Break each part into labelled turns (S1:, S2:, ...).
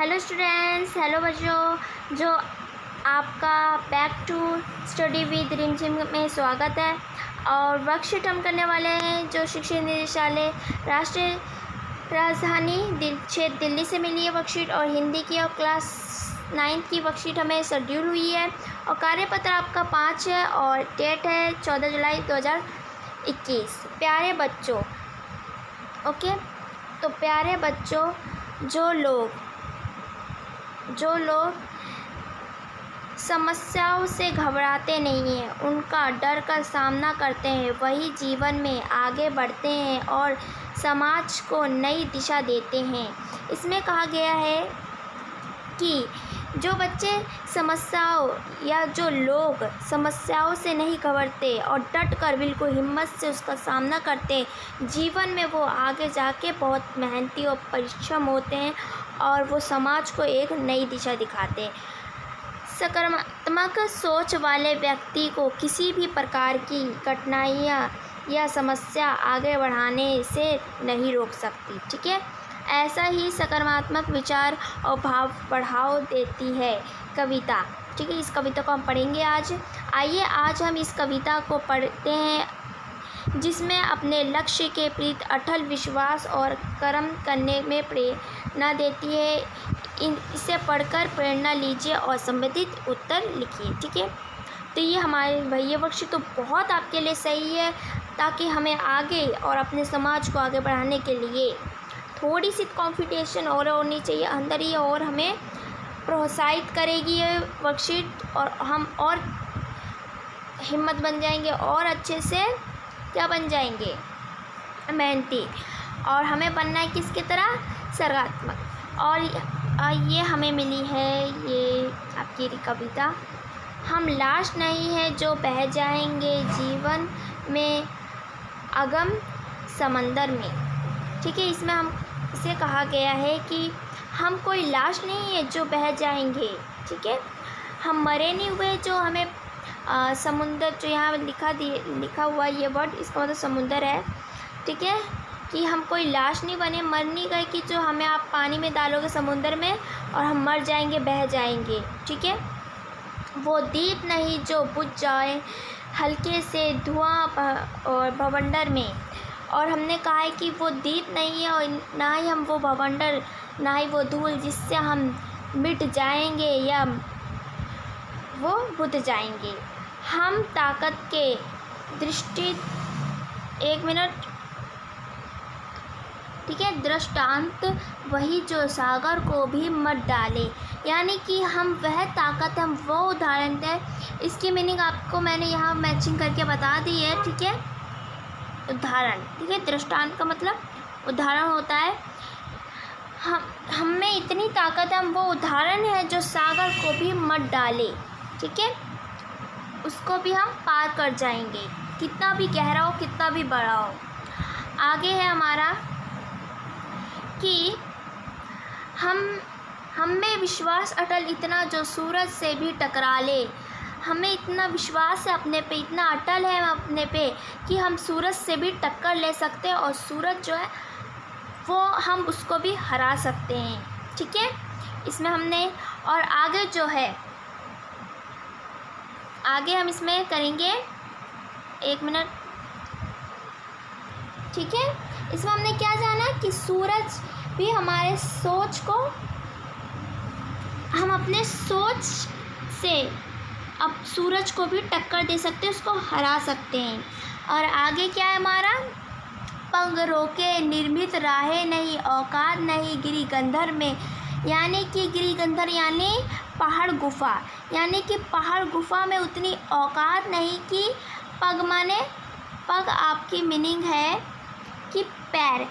S1: Hello students, hello बच्चों, जो आपका बैक टू स्टडी विद रिमझिम में स्वागत है। और वर्कशीट हम करने वाले हैं जो शिक्षा निदेशालय राष्ट्रीय राजधानी क्षेत्र दिल्ली से मिली है वर्कशीट, और हिंदी की और क्लास 9 की वर्कशीट हमें शेड्यूल हुई है। और कार्यपत्र आपका 5 है और डेट है 14 जुलाई 2021। प्यारे बच्चों, ओके, तो प्यारे बच्चों, जो लोग समस्याओं से घबराते नहीं हैं, उनका डर का सामना करते हैं, वही जीवन में आगे बढ़ते हैं और समाज को नई दिशा देते हैं। इसमें कहा गया है कि जो बच्चे जो लोग समस्याओं से नहीं घबराते और डट कर बिल्कुल हिम्मत से उसका सामना करते, जीवन में वो आगे जाके बहुत मेहनती और परिश्रम होते हैं और वो समाज को एक नई दिशा दिखाते हैं। सकारात्मक सोच वाले व्यक्ति को किसी भी प्रकार की कठिनाइयाँ या समस्या आगे बढ़ाने से नहीं रोक सकती, ठीक है। ऐसा ही सकारात्मक विचार और भाव बढ़ावा देती है कविता, ठीक है। इस कविता को हम पढ़ेंगे आज। आइए आज हम इस कविता को पढ़ते हैं, जिसमें अपने लक्ष्य के प्रति अटल विश्वास और कर्म करने में प्रेरणा देती है। इसे पढ़कर प्रेरणा लीजिए और संबंधित उत्तर लिखिए, ठीक है। तो ये हमारे भैया वर्कशीट तो बहुत आपके लिए सही है, ताकि हमें आगे और अपने समाज को आगे बढ़ाने के लिए थोड़ी सी कॉन्फिडेंस और होनी चाहिए अंदर ही, और हमें प्रोत्साहित करेगी ये वर्कशीट, और हम और हिम्मत बन जाएंगे और अच्छे से क्या बन जाएंगे, मेहनती। और हमें बनना है किसकी तरह, सकारात्मक। और ये हमें मिली है ये आपकी कविता। हम लाश नहीं है जो बह जाएंगे जीवन में अगम समंदर में, ठीक है। इसमें हम इसे कहा गया है कि हम कोई लाश नहीं है जो बह जाएंगे, ठीक है। हम मरे नहीं हुए, जो हमें समुंदर, जो यहाँ लिखा हुआ ये वर्ड, इसका मतलब समुंदर है, ठीक है। कि हम कोई लाश नहीं बने, मर नहीं गए, कि जो हमें आप पानी में डालोगे समुंदर में और हम मर जाएंगे, बह जाएंगे, ठीक है। वो दीप नहीं जो बुझ जाए हल्के से धुआं और भवंडर में। और हमने कहा है कि वो दीप नहीं है और ना ही हम वो भवंडर, ना ही वो धूल जिससे हम मिट जाएंगे या वो बुझ जाएंगे। हम ताकत के दृष्टि, एक मिनट, ठीक है, दृष्टांत वही जो सागर को भी मत डाले। यानी कि हम वह ताकत, हम वो उदाहरण है। इसकी मीनिंग आपको मैंने यहाँ मैचिंग करके बता दी है, ठीक है। उदाहरण, ठीक है, दृष्टांत का मतलब उदाहरण होता है। हम में इतनी ताकत है, हम वो उदाहरण है जो सागर को भी मत डाले, ठीक है। उसको भी हम पार कर जाएंगे, कितना भी गहरा हो, कितना भी बड़ा हो। आगे है हमारा कि हम में विश्वास अटल इतना जो सूरज से भी टकरा ले। हमें इतना विश्वास है अपने पे, इतना अटल है अपने पे कि हम सूरज से भी टक्कर ले सकते हैं, और सूरज जो है वो हम उसको भी हरा सकते हैं, ठीक है। इसमें हमने, और आगे जो है, आगे हम इसमें करेंगे, एक मिनट, ठीक है। इसमें हमने क्या जाना कि सूरज भी हमारे सोच को, हम अपने सोच से अब सूरज को भी टक्कर दे सकते हैं, उसको हरा सकते हैं। और आगे क्या है हमारा, पंग रोके निर्मित राहे नहीं, औकात नहीं गिरी गंधर में। यानी कि गिरी गंधर यानी पहाड़ गुफा, यानी कि पहाड़ गुफा में उतनी औकात नहीं कि पग माने, पग आपकी मीनिंग है कि पैर,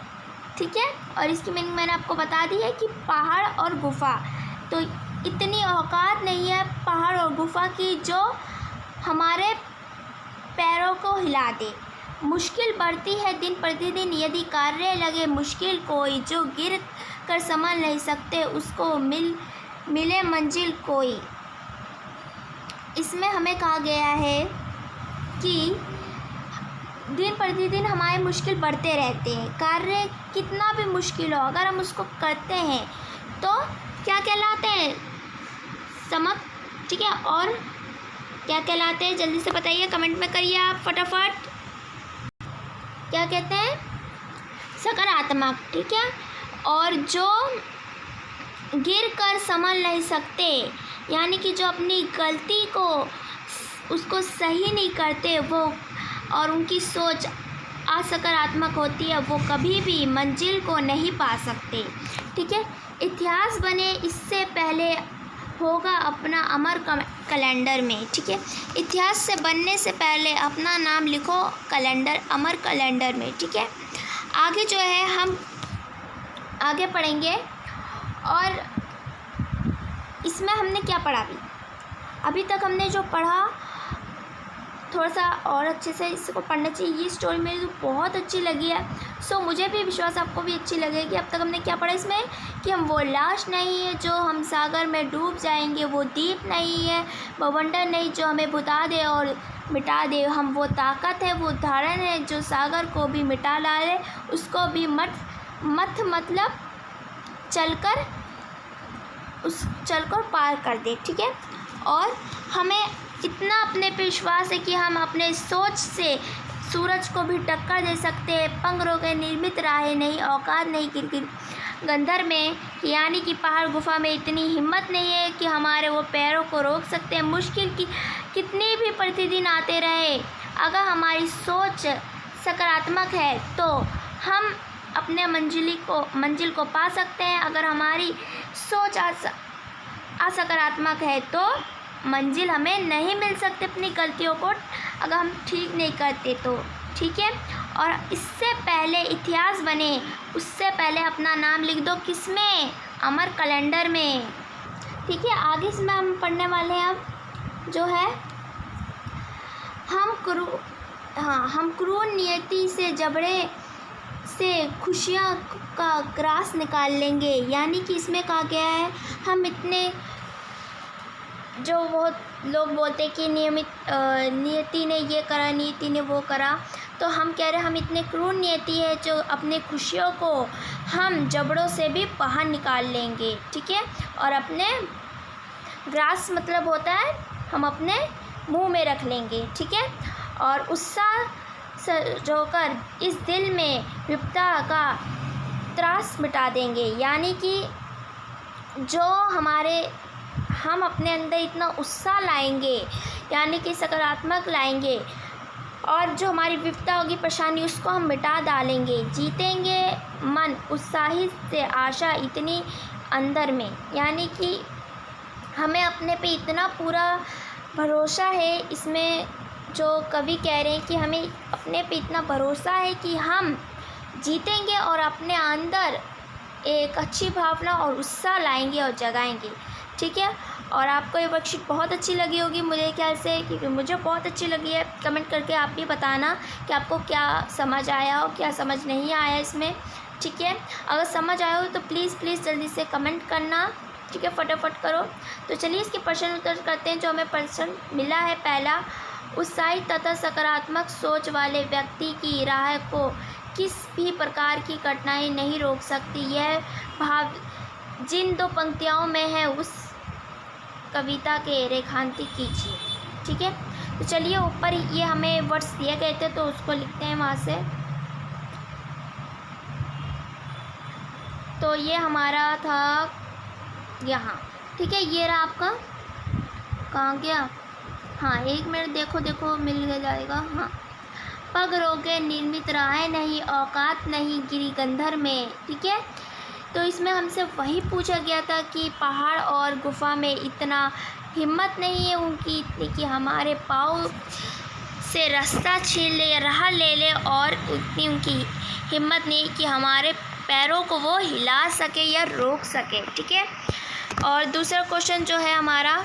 S1: ठीक है। और इसकी मीनिंग मैंने आपको बता दी है कि पहाड़ और गुफा, तो इतनी औकात नहीं है पहाड़ और गुफा की जो हमारे पैरों को हिला दे। मुश्किल बढ़ती है दिन प्रतिदिन, यदि कार्य लगे मुश्किल कोई, जो गिर कर संभल नहीं सकते उसको मिले मंजिल कोई। इसमें हमें कहा गया है कि दिन प्रतिदिन हमारे मुश्किल बढ़ते रहते हैं। कार्य कितना भी मुश्किल हो, अगर हम उसको करते हैं तो क्या समक, ठीक है। और क्या कहलाते हैं, जल्दी से बताइए, कमेंट में करिए आप फटाफट। क्या कहते हैं, सकारात्मक, ठीक है। और जो गिर कर संभल नहीं सकते, यानी कि जो अपनी गलती को उसको सही नहीं करते वो, और उनकी सोच असकारात्मक होती है, वो कभी भी मंजिल को नहीं पा सकते, ठीक है। इतिहास बने इससे पहले होगा अपना अमर कैलेंडर में, ठीक है। इतिहास से बनने से पहले अपना नाम लिखो कैलेंडर, अमर कैलेंडर में, ठीक है। आगे जो है हम आगे पढ़ेंगे। और इसमें हमने क्या पढ़ा, अभी तक हमने जो पढ़ा थोड़ा सा और अच्छे से इसको पढ़ना चाहिए। ये स्टोरी मेरी तो बहुत अच्छी लगी है, सो मुझे भी विश्वास आपको भी अच्छी लगेगी। अब तक हमने क्या पढ़ा इसमें, कि हम वो लाश नहीं है जो हम सागर में डूब जाएंगे, वो दीप नहीं है, बवंडर नहीं जो हमें बुता दे और मिटा दे, हम वो ताकत है, वो धारण है जो सागर को भी मिटा डाले, उसको भी मतलब चलकर पार कर दे, ठीक है। और हमें इतना अपने पे विश्वास है कि हम अपने सोच से सूरज को भी टक्कर दे सकते हैं। पंख रोके निर्मित राहें नहीं, औकात नहीं गिर गंधर में, यानी कि पहाड़ गुफा में इतनी हिम्मत नहीं है कि हमारे वो पैरों को रोक सकते हैं। मुश्किल की कितनी भी प्रतिदिन आते रहे, अगर हमारी सोच सकारात्मक है तो हम अपने मंजिल को पा सकते हैं। अगर हमारी सोच असकारात्मक है तो मंजिल हमें नहीं मिल सकती, अपनी गलतियों को अगर हम ठीक नहीं करते तो, ठीक है। और इससे पहले इतिहास बने उससे पहले अपना नाम लिख दो, किसमें, अमर कैलेंडर में, ठीक है। आगे इसमें हम पढ़ने वाले हैं अब जो है, हम क्रूर नियति से जबड़े से खुशियाँ का ग्रास निकाल लेंगे, यानी कि इसमें कहा गया है हम इतने, जो बहुत लोग बोलते कि नियति ने ये करा, नियति ने वो करा, तो हम कह रहे हैं हम इतने क्रूर नियति है जो अपने खुशियों को हम जबड़ों से भी बाहर निकाल लेंगे, ठीक है। और अपने ग्रास मतलब होता है हम अपने मुंह में रख लेंगे, ठीक है। और उत्साह जोकर इस दिल में विपदा का त्रास मिटा देंगे, यानी कि जो हम अपने अंदर इतना उत्साह लाएंगे, यानी कि सकारात्मक लाएंगे, और जो हमारी विपदा होगी, परेशानी, उसको हम मिटा डालेंगे, जीतेंगे मन उत्साहित से आशा इतनी अंदर में, यानी कि हमें अपने पे इतना पूरा भरोसा है। इसमें जो कवि कह रहे हैं कि हमें अपने पे इतना भरोसा है कि हम जीतेंगे और अपने अंदर एक अच्छी भावना और उत्साह लाएंगे और जगाएंगे, ठीक है। और आपको ये वर्कशीट बहुत अच्छी लगी होगी मुझे ख्याल से, क्योंकि मुझे बहुत अच्छी लगी है। कमेंट करके आप भी बताना कि आपको क्या समझ आया हो, क्या समझ नहीं आया इसमें, ठीक है। अगर समझ आया हो तो प्लीज़ जल्दी से कमेंट करना, ठीक है, फटाफट करो। तो चलिए इसके प्रश्न उत्तर करते हैं। जो हमें प्रश्न मिला है पहला, उत्साहित तथा सकारात्मक सोच वाले व्यक्ति की राह को किस भी प्रकार की कठिनाई नहीं रोक सकती। यह भाव जिन दो पंक्तियों में है उस कविता के रेखांकित कीजिए, ठीक है। तो चलिए ऊपर ये हमें वर्ड्स दिए गए थे तो उसको लिखते हैं वहाँ से। तो ये हमारा था यहाँ, ठीक है। ये रहा आपका, कहाँ गया, हाँ 1 मिनट, देखो मिल जाएगा, हाँ। पग रोके निर्मित राहें नहीं, औकात नहीं गिरी गंधर में, ठीक है। तो इसमें हमसे वही पूछा गया था कि पहाड़ और गुफा में इतना हिम्मत नहीं है उनकी इतनी कि हमारे पाँव से रास्ता छीन ले या राह ले ले, और उतनी उनकी हिम्मत नहीं कि हमारे पैरों को वो हिला सके या रोक सके, ठीक है। और दूसरा क्वेश्चन जो है हमारा,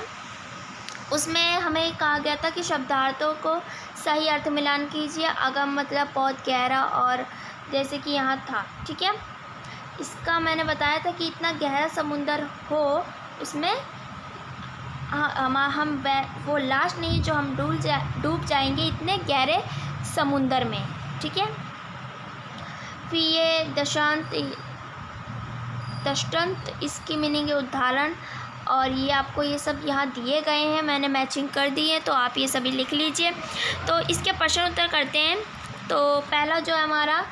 S1: उसमें हमें कहा गया था कि शब्दार्थों को सही अर्थ मिलान कीजिए। अगम मतलब बहुत गहरा, और जैसे कि यहाँ था, ठीक है। इसका मैंने बताया था कि इतना गहरा समुंदर हो उसमें हम वो लाश नहीं जो हम डूब जाएंगे इतने गहरे समुंदर में, ठीक है। फिर ये दृष्टांत, इसकी मीनिंग है उदाहरण, और ये आपको ये सब यहाँ दिए गए हैं, मैंने मैचिंग कर दी है, तो आप ये सभी लिख लीजिए। तो इसके प्रश्न उत्तर करते हैं। तो पहला जो है हमारा,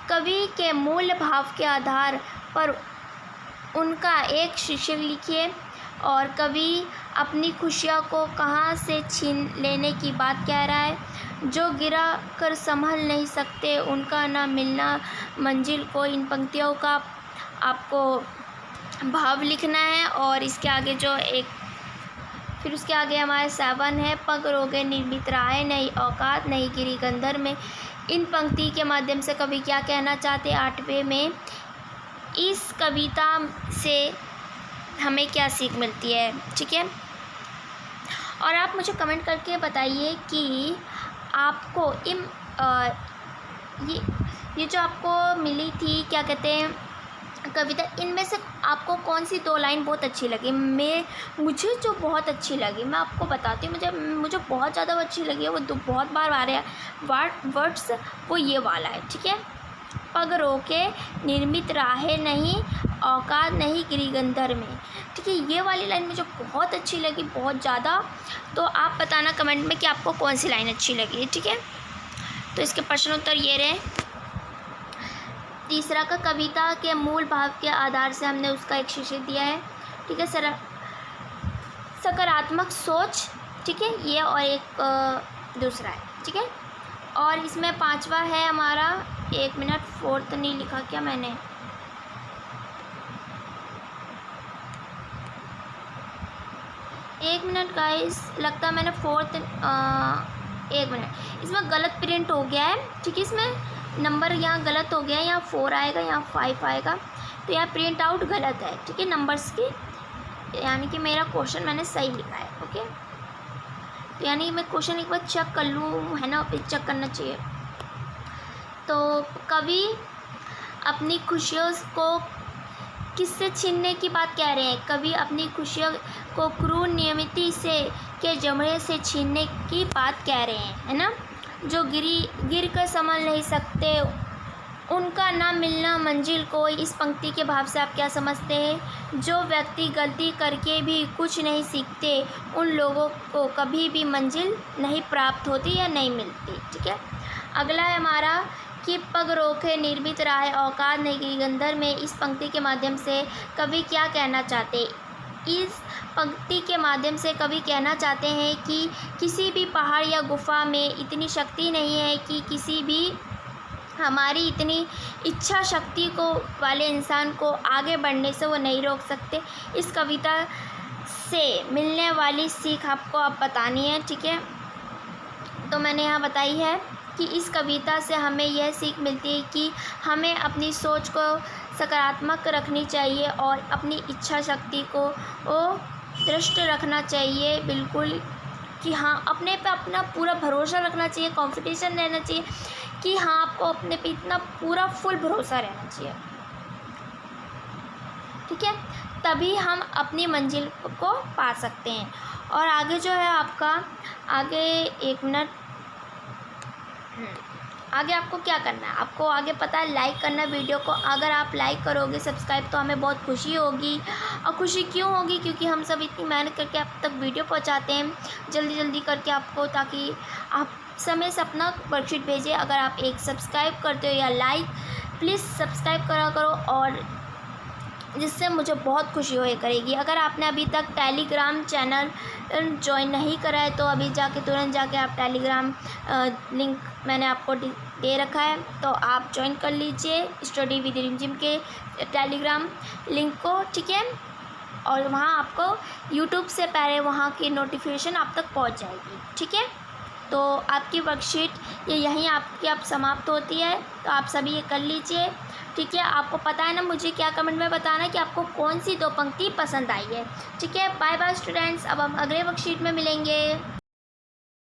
S1: कवि के मूल भाव के आधार पर उनका एक शीर्षक लिखिए। और कवि अपनी खुशियों को कहाँ से छीन लेने की बात कह रहा है। जो गिरा कर संभल नहीं सकते उनका ना मिलना मंजिल को। इन पंक्तियों का आपको भाव लिखना है। और इसके आगे जो एक, फिर उसके आगे हमारे 7 है, पग रोगे निर्मित राहे नहीं औकात नहीं गिरी गंधर में। इन पंक्ति के माध्यम से कवि क्या कहना चाहते हैं। 8वें में, इस कविता से हमें क्या सीख मिलती है, ठीक है। और आप मुझे कमेंट करके बताइए कि आपको ये जो आपको मिली थी, क्या कहते हैं, कविता, इनमें से आपको कौन सी 2 लाइन बहुत अच्छी लगी। मुझे जो बहुत अच्छी लगी मैं आपको बताती हूँ। मुझे बहुत ज़्यादा अच्छी लगी है, वो बहुत बार आ रहे हैं वर्ड्स, वो ये वाला है, ठीक है। पग रोके निर्मित राहे नहीं औकात नहीं गिरी गंधर में, ठीक है। ये वाली लाइन मुझे बहुत अच्छी लगी, बहुत ज़्यादा। तो आप बताना कमेंट में कि आपको कौन सी लाइन अच्छी लगी, ठीक है। तो इसके प्रश्न उत्तर ये रहे। तीसरा का, कविता के मूल भाव के आधार से हमने उसका एक शीर्षक दिया है, ठीक है। सकारात्मक सोच, ठीक है, ये। और एक दूसरा है, ठीक है। और इसमें 5वां है हमारा, 1 मिनट, 4th नहीं लिखा क्या मैंने, एक मिनट गाइस, लगता है मैंने 4th, 1 मिनट, इसमें गलत प्रिंट हो गया है, ठीक है। इसमें नंबर यहाँ गलत हो गया है, यहाँ 4 आएगा, यहाँ 5 आएगा, तो यहाँ प्रिंट आउट गलत है, ठीक है, नंबर्स की। यानी कि मेरा क्वेश्चन मैंने सही लिखा है, ओके। तो यानी कि मैं क्वेश्चन एक बार चेक कर लूँ, है ना, फिर चेक करना चाहिए। तो कवि अपनी खुशियों को किससे छीनने की बात कह रहे हैं। कवि अपनी खुशियों को क्रूर नियमिति से के जमड़े से छीनने की बात कह रहे हैं, है ना। जो गिर कर संभल नहीं सकते उनका ना मिलना मंजिल को। इस पंक्ति के भाव से आप क्या समझते हैं। जो व्यक्ति गलती करके भी कुछ नहीं सीखते उन लोगों को कभी भी मंजिल नहीं प्राप्त होती या नहीं मिलती, ठीक है। अगला है हमारा कि पग रोके निर्मित राह औकात नहीं गिरी गंधर में। इस पंक्ति के माध्यम से कवि क्या कहना चाहते। इस पंक्ति के माध्यम से कवि कहना चाहते हैं कि किसी भी पहाड़ या गुफा में इतनी शक्ति नहीं है कि किसी भी हमारी इतनी इच्छा शक्ति को वाले इंसान को आगे बढ़ने से वो नहीं रोक सकते। इस कविता से मिलने वाली सीख आपको अब बतानी है, ठीक है। तो मैंने यहाँ बताई है कि इस कविता से हमें यह सीख मिलती है कि हमें अपनी सोच को सकारात्मक रखनी चाहिए और अपनी इच्छा शक्ति को दृष्ट रखना चाहिए, बिल्कुल, कि हाँ, अपने पे अपना पूरा भरोसा रखना चाहिए, कॉन्फिडेंस रहना चाहिए कि हाँ, आपको अपने पे इतना पूरा फुल भरोसा रहना चाहिए, ठीक है। तभी हम अपनी मंजिल को पा सकते हैं। और आगे जो है आपका, आगे 1 मिनट, आगे आपको क्या करना है, आपको आगे पता है लाइक करना वीडियो को। अगर आप लाइक करोगे, सब्सक्राइब, तो हमें बहुत खुशी होगी। और खुशी क्यों होगी, क्योंकि हम सब इतनी मेहनत करके आप तक वीडियो पहुंचाते हैं जल्दी जल्दी करके आपको, ताकि आप समय से अपना वर्कशीट भेजें। अगर आप एक सब्सक्राइब करते हो या लाइक, प्लीज़ सब्सक्राइब करा करो, और जिससे मुझे बहुत खुशी होए करेगी। अगर आपने अभी तक टेलीग्राम चैनल ज्वाइन नहीं करा है तो अभी जाके तुरंत जाके आप टेलीग्राम लिंक मैंने आपको दे रखा है, तो आप ज्वाइन कर लीजिए स्टडी विद रिमझिम के टेलीग्राम लिंक को, ठीक है। और वहाँ आपको यूट्यूब से पहले वहाँ की नोटिफिकेशन आप तक पहुँच जाएगी, ठीक है। तो आपकी वर्कशीट ये यहीं आपकी अब समाप्त होती है, तो आप सभी ये कर लीजिए, ठीक है। आपको पता है ना, मुझे क्या कमेंट में बताना कि आपको कौन सी 2 पंक्ति पसंद आई है, ठीक है। बाय बाय स्टूडेंट्स, अब हम अगले वर्कशीट में मिलेंगे।